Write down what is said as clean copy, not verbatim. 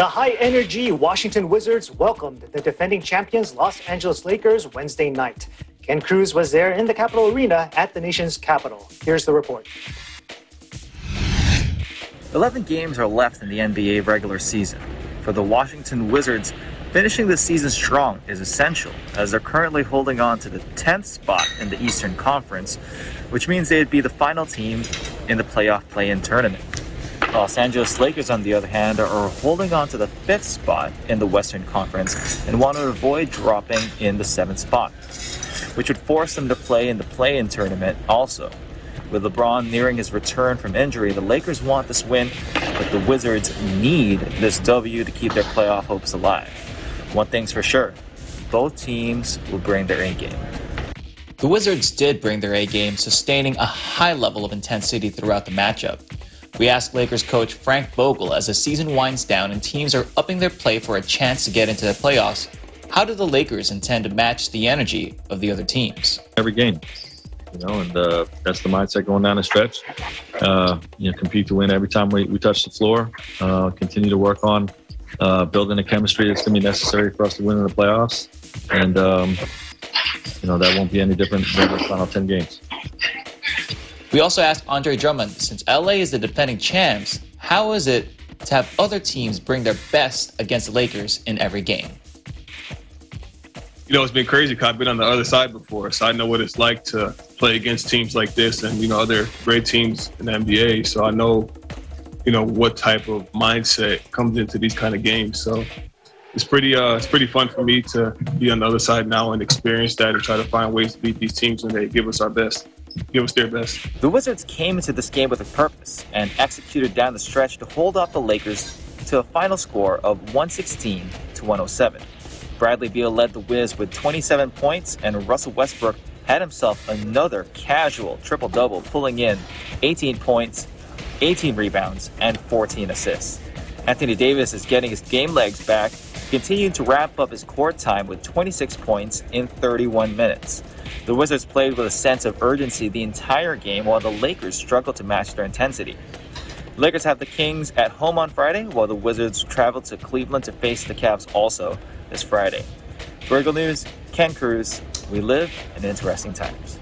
The high-energy Washington Wizards welcomed the defending champions Los Angeles Lakers Wednesday night. Ken Cruz was there in the Capitol Arena at the nation's capital. Here's the report. 11 games are left in the NBA regular season. For the Washington Wizards, finishing the season strong is essential, as they're currently holding on to the 10th spot in the Eastern Conference, which means they'd be the final team in the playoff play-in tournament. Los Angeles Lakers, on the other hand, are holding on to the 5th spot in the Western Conference and want to avoid dropping in the 7th spot, which would force them to play in the play-in tournament also. With LeBron nearing his return from injury, the Lakers want this win, but the Wizards need this W to keep their playoff hopes alive. One thing's for sure, both teams will bring their A-game. The Wizards did bring their A-game, sustaining a high level of intensity throughout the matchup. We asked Lakers coach Frank Vogel, as the season winds down and teams are upping their play for a chance to get into the playoffs, how do the Lakers intend to match the energy of the other teams? Every game, and that's the mindset going down the stretch. Compete to win every time we touch the floor. Continue to work on building the chemistry that's going to be necessary for us to win in the playoffs. And, that won't be any different than the final 10 games. We also asked Andre Drummond, since LA is the defending champs, how is it to have other teams bring their best against the Lakers in every game? It's been crazy because I've been on the other side before, so I know what it's like to play against teams like this and, other great teams in the NBA. So I know, what type of mindset comes into these kind of games. So it's pretty fun for me to be on the other side now and experience that and try to find ways to beat these teams when they give us our best. Give us their best. The Wizards came into this game with a purpose and executed down the stretch to hold off the Lakers to a final score of 116 to 107. Bradley Beal led the Wiz with 27 points, and Russell Westbrook had himself another casual triple-double, pulling in 18 points, 18 rebounds, and 14 assists. Anthony Davis is getting his game legs back, continuing to ramp up his court time with 26 points in 31 minutes. The Wizards played with a sense of urgency the entire game, while the Lakers struggled to match their intensity. The Lakers have the Kings at home on Friday, while the Wizards travel to Cleveland to face the Cavs also this Friday. For Eagle News, Ken Cruz. We live in interesting times.